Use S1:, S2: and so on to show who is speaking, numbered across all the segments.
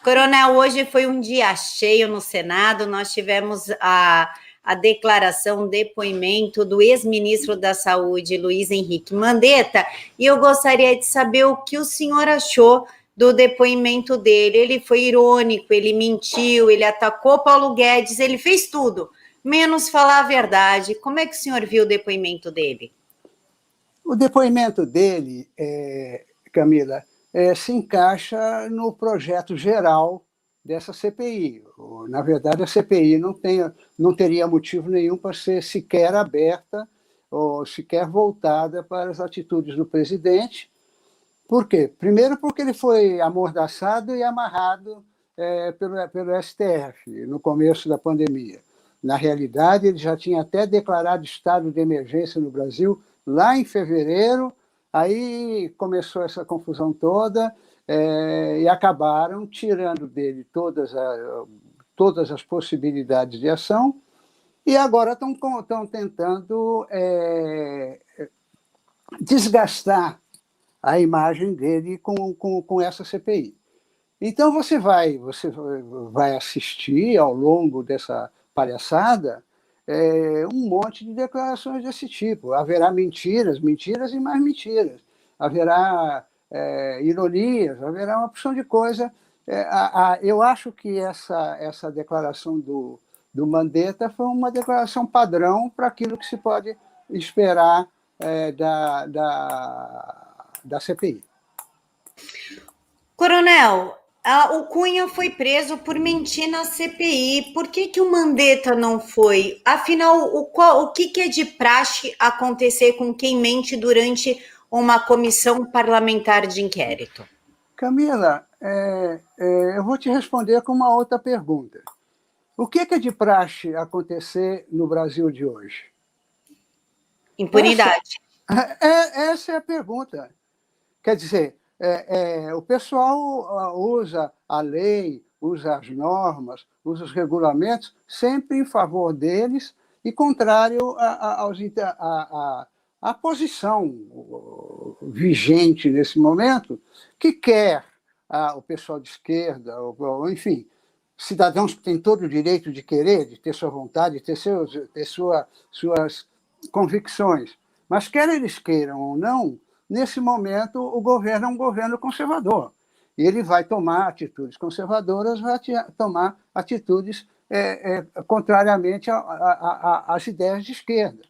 S1: Coronel, hoje foi um dia cheio no Senado, nós tivemos a declaração, o depoimento do ex-ministro da Saúde, Luiz Henrique Mandetta, e eu gostaria de saber o que o senhor achou do depoimento dele. Ele foi irônico, ele mentiu, ele atacou Paulo Guedes, ele fez tudo, menos falar a verdade. Como é que o senhor viu o depoimento dele?
S2: O depoimento dele, Camila, se encaixa no projeto geral dessa CPI. Na verdade, a CPI não teria motivo nenhum para ser sequer aberta ou sequer voltada para as atitudes do presidente. Por quê? Primeiro, porque ele foi amordaçado e amarrado pelo STF no começo da pandemia. Na realidade, ele já tinha até declarado estado de emergência no Brasil lá em fevereiro, aí começou essa confusão toda e acabaram tirando dele todas as possibilidades de ação e agora estão tentando desgastar a imagem dele com essa CPI. Então você vai assistir ao longo dessa palhaçada um monte de declarações desse tipo. Haverá mentiras e mais mentiras. Haverá ironias, haverá uma opção de coisa. Eu acho que essa declaração do Mandetta foi uma declaração padrão para aquilo que se pode esperar da CPI.
S1: Coronel, o Cunha foi preso por mentir na CPI. Por que o Mandetta não foi? Afinal, o que é de praxe acontecer com quem mente durante uma comissão parlamentar de inquérito?
S2: Camila, eu vou te responder com uma outra pergunta. O que é de praxe acontecer no Brasil de hoje?
S1: Impunidade.
S2: Essa é a pergunta. Quer dizer, o pessoal usa a lei, usa as normas, usa os regulamentos, sempre em favor deles e contrário à posição vigente nesse momento, que quer o pessoal de esquerda, ou enfim, cidadãos que têm todo o direito de querer, de ter sua vontade, de ter suas convicções. Mas quer eles queiram ou não, nesse momento o governo é um governo conservador. E ele vai tomar atitudes conservadoras, vai tomar atitudes contrariamente às ideias de esquerda.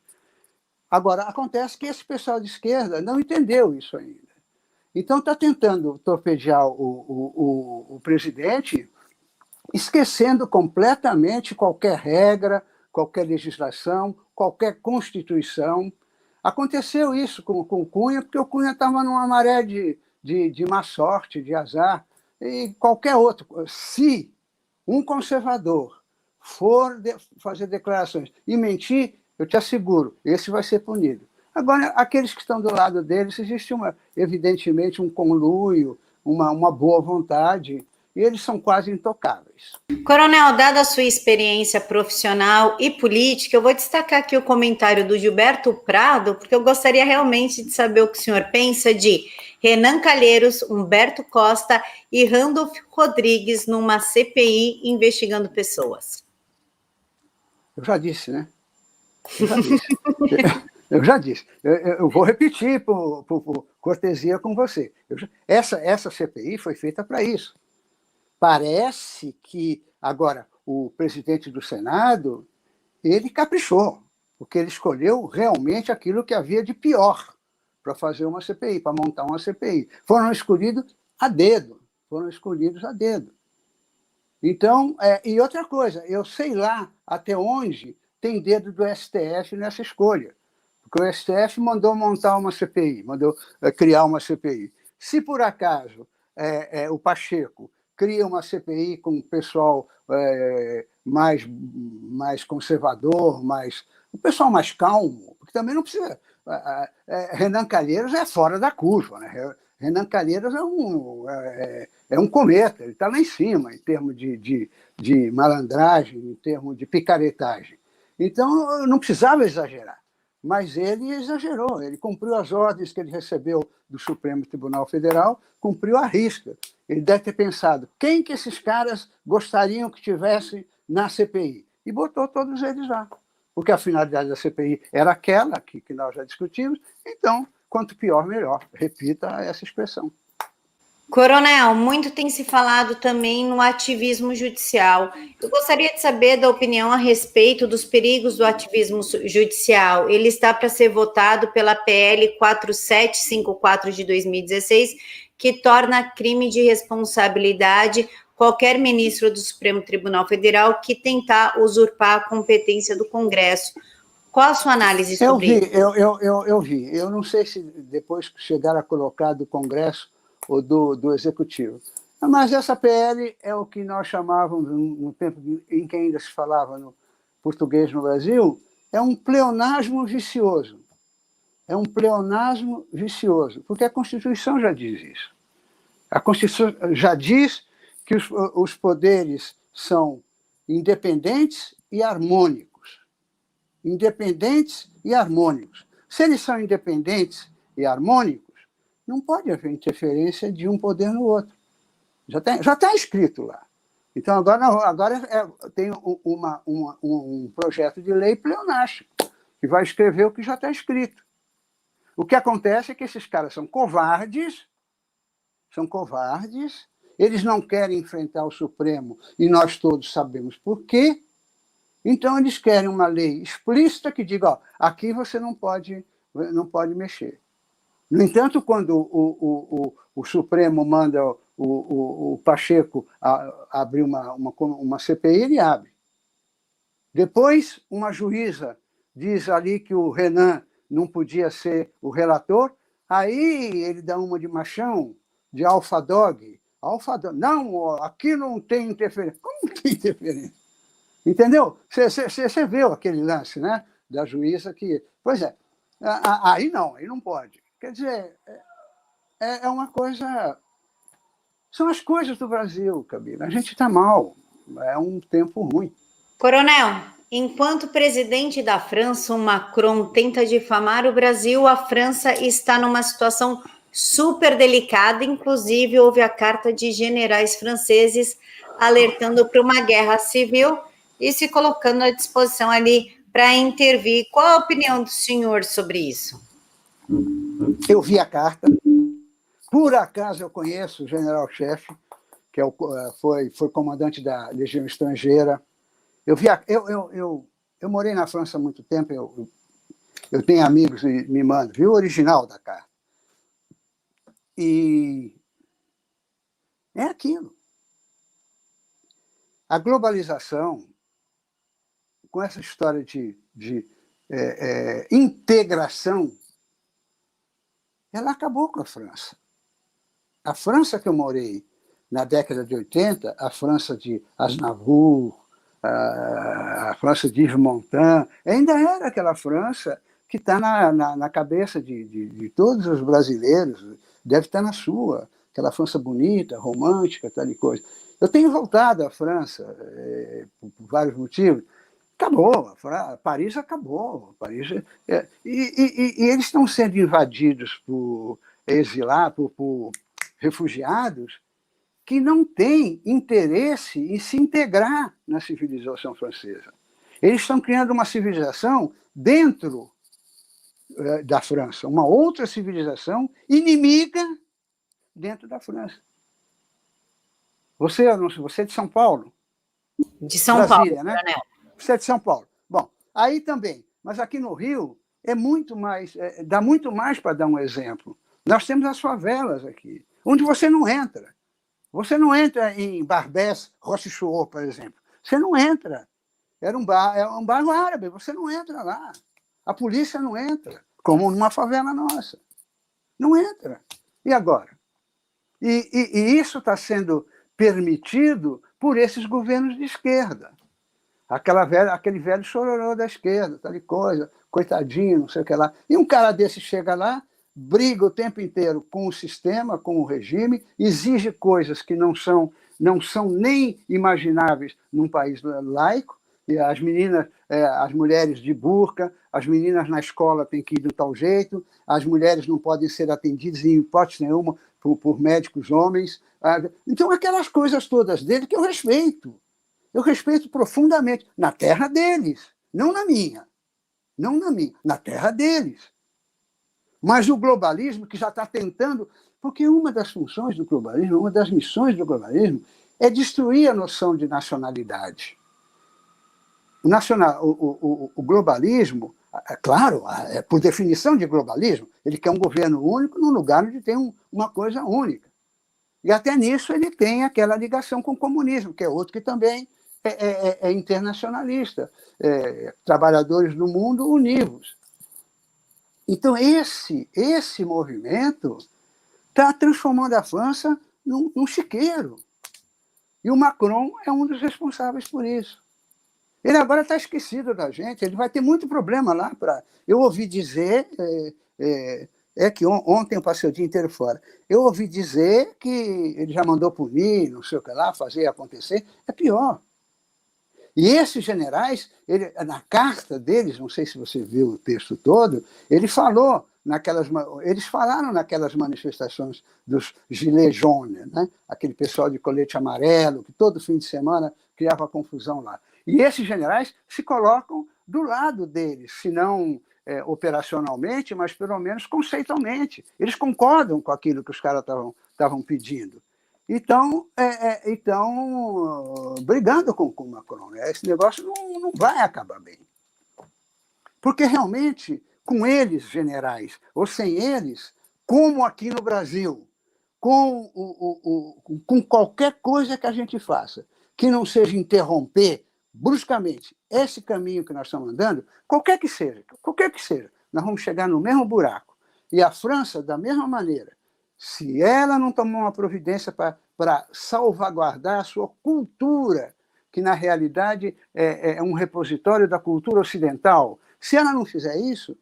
S2: Agora, acontece que esse pessoal de esquerda não entendeu isso ainda. Então está tentando torpedear o presidente, esquecendo completamente qualquer regra, qualquer legislação, qualquer constituição. Aconteceu isso com o Cunha, porque o Cunha estava numa maré de má sorte, de azar, e qualquer outro. Se um conservador for fazer declarações e mentir, eu te asseguro, esse vai ser punido. Agora, aqueles que estão do lado deles, existe evidentemente um conluio, uma boa vontade, e eles são quase intocáveis.
S1: Coronel, dada a sua experiência profissional e política, eu vou destacar aqui o comentário do Gilberto Prado, porque eu gostaria realmente de saber o que o senhor pensa de Renan Calheiros, Humberto Costa e Randolph Rodrigues numa CPI investigando pessoas.
S2: Eu já disse, né? Eu já disse. Eu vou repetir por cortesia com você. Essa CPI foi feita para isso. Parece que, agora, o presidente do Senado, ele caprichou, porque ele escolheu realmente aquilo que havia de pior para fazer uma CPI, para montar uma CPI. Foram escolhidos a dedo. Então, e outra coisa, eu sei lá até onde tem dedo do STF nessa escolha, porque o STF mandou montar uma CPI, mandou criar uma CPI. Se, por acaso, o Pacheco cria uma CPI com o pessoal mais conservador, o pessoal mais calmo, porque também não precisa... Renan Calheiros é fora da curva, né? Renan Calheiros é um cometa, ele está lá em cima em termos de malandragem, em termos de picaretagem. Então, não precisava exagerar. mas ele exagerou, ele cumpriu as ordens que ele recebeu do Supremo Tribunal Federal, cumpriu à risca. Ele deve ter pensado, quem que esses caras gostariam que tivesse na CPI? E botou todos eles lá. Porque a finalidade da CPI era aquela que nós já discutimos, então, quanto pior, melhor. Repita essa expressão.
S1: Coronel, muito tem se falado também no ativismo judicial. Eu gostaria de saber da opinião a respeito dos perigos do ativismo judicial. Ele está para ser votado pela PL 4754 de 2016, que torna crime de responsabilidade qualquer ministro do Supremo Tribunal Federal que tentar usurpar a competência do Congresso. Qual a sua análise sobre isso?
S2: Eu vi. Eu não sei se depois chegar a colocar do Congresso ou do Executivo. Mas essa PL é o que nós chamávamos, no tempo em que ainda se falava no português no Brasil, é um pleonasmo vicioso. É um pleonasmo vicioso, porque a Constituição já diz isso. A Constituição já diz que os poderes são independentes e harmônicos. Independentes e harmônicos. Se eles são independentes e harmônicos, não pode haver interferência de um poder no outro. Já está escrito lá. Então, agora tem um projeto de lei pleonástico, que vai escrever o que já está escrito. O que acontece é que esses caras são covardes, eles não querem enfrentar o Supremo, e nós todos sabemos por quê. Então, eles querem uma lei explícita que diga, ó, aqui você não pode mexer. No entanto, quando o Supremo manda o Pacheco abrir uma CPI, ele abre. Depois, uma juíza diz ali que o Renan não podia ser o relator, aí ele dá uma de machão, de alfa-dog. Não, aqui não tem interferência. Como não tem interferência? Entendeu? Você viu aquele lance, né? Da juíza que... Pois é, aí não pode. Quer dizer, é uma coisa... São as coisas do Brasil, Camila. A gente está mal. É um tempo ruim.
S1: Coronel, enquanto presidente da França, o Macron tenta difamar o Brasil, a França está numa situação super delicada. Inclusive, houve a carta de generais franceses alertando para uma guerra civil e se colocando à disposição ali para intervir. Qual a opinião do senhor sobre isso?
S2: Eu vi a carta. Por acaso eu conheço o general-chefe, que foi comandante da Legião Estrangeira. Eu morei na França há muito tempo, eu tenho amigos e me mandam, viu o original da carta. E é aquilo. A globalização, com essa história de integração, ela acabou com a França. A França que eu morei na década de 80, a França de Aznavour, a França de Yves Montand, ainda era aquela França que está na cabeça de todos os brasileiros, deve estar na sua, aquela França bonita, romântica, tal e coisa. Eu tenho voltado à França por vários motivos. Acabou, Paris acabou. E eles estão sendo invadidos por exilados, por refugiados que não têm interesse em se integrar na civilização francesa. Eles estão criando uma civilização dentro da França, uma outra civilização inimiga dentro da França. Você é de São Paulo?
S1: De São
S2: Brasília,
S1: Paulo,
S2: né?
S1: Coronel.
S2: Você é de São Paulo. Bom, aí também. Mas aqui no Rio é muito mais, dá muito mais para dar um exemplo. Nós temos as favelas aqui, onde você não entra. Você não entra em Barbès, Rochechouart, por exemplo. Você não entra. É um bairro árabe, você não entra lá. A polícia não entra, como numa favela nossa. Não entra. E agora? E isso está sendo permitido por esses governos de esquerda. Aquele velho chororô da esquerda, tal coisa, coitadinho, não sei o que lá. E um cara desse chega lá, briga o tempo inteiro com o sistema, com o regime, exige coisas que não são nem imagináveis num país laico, E as meninas, as mulheres de burca, as meninas na escola têm que ir de tal jeito, as mulheres não podem ser atendidas em hipótese nenhuma por médicos homens. Então, aquelas coisas todas dele que eu respeito profundamente, na terra deles, não na minha, na terra deles. Mas o globalismo que já está tentando, porque uma das funções do globalismo, uma das missões do globalismo é destruir a noção de nacionalidade. O globalismo, claro, por definição de globalismo, ele quer um governo único num lugar onde tem uma coisa única. E até nisso ele tem aquela ligação com o comunismo, que é outro que também é internacionalista. Trabalhadores do mundo univos. Então, esse movimento está transformando a França num chiqueiro. E o Macron é um dos responsáveis por isso. Ele agora está esquecido da gente, ele vai ter muito problema lá. Eu ouvi dizer, que ontem eu passei o dia inteiro fora, eu ouvi dizer que ele já mandou punir, não sei o que lá, fazer acontecer. É pior. E esses generais, na carta deles, não sei se você viu o texto todo, eles falaram naquelas manifestações dos Gilets jaunes, né? Aquele pessoal de colete amarelo, que todo fim de semana criava confusão lá. E esses generais se colocam do lado deles, se não operacionalmente, mas pelo menos conceitualmente. Eles concordam com aquilo que os caras estavam pedindo. Então, brigando com o Macron. Esse negócio não vai acabar bem. Porque, realmente, com eles, generais, ou sem eles, como aqui no Brasil, com qualquer coisa que a gente faça, que não seja interromper bruscamente esse caminho que nós estamos andando, qualquer que seja, nós vamos chegar no mesmo buraco. E a França, da mesma maneira, se ela não tomar uma providência para salvaguardar a sua cultura, que na realidade é um repositório da cultura ocidental, se ela não fizer isso,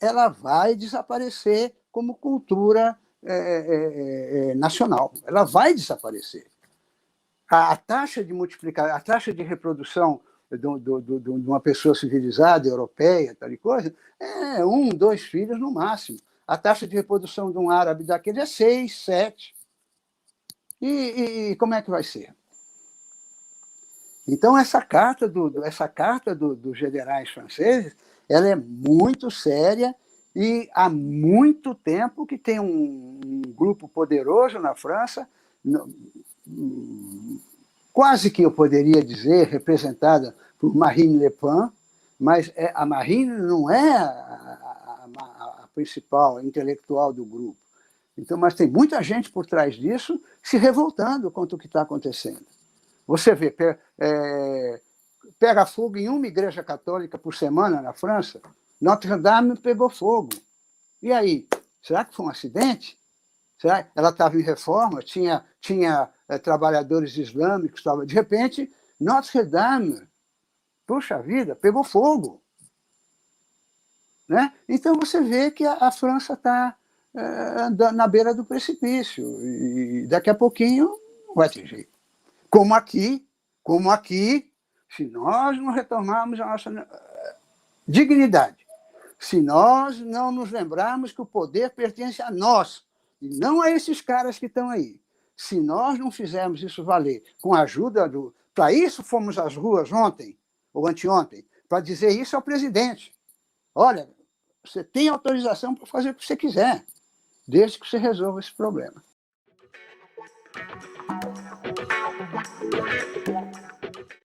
S2: ela vai desaparecer como cultura nacional. Ela vai desaparecer. A taxa de multiplicação, a taxa de reprodução de uma pessoa civilizada, europeia, tal e coisa, 1, 2 filhos no máximo. A taxa de reprodução de um árabe daquele é 6, 7. E como é que vai ser? Então, essa carta dos generais franceses, ela é muito séria e há muito tempo que tem um grupo poderoso na França, quase que eu poderia dizer representada por Marine Le Pen, mas a Marine não é a principal intelectual do grupo. Então, mas tem muita gente por trás disso se revoltando contra o que está acontecendo. Você vê, pega fogo em uma igreja católica por semana na França, Notre-Dame pegou fogo. E aí, será que foi um acidente? Será? Ela estava em reforma, tinha trabalhadores islâmicos, de repente, Notre-Dame, puxa vida, pegou fogo. Né? Então você vê que a França está na beira do precipício, e daqui a pouquinho não vai ter jeito. Como aqui, se nós não retomarmos a nossa dignidade, se nós não nos lembrarmos que o poder pertence a nós, e não a esses caras que estão aí, se nós não fizermos isso valer com a ajuda do... Para isso fomos às ruas ontem, ou anteontem, para dizer isso ao presidente. Olha, você tem autorização para fazer o que você quiser, desde que você resolva esse problema.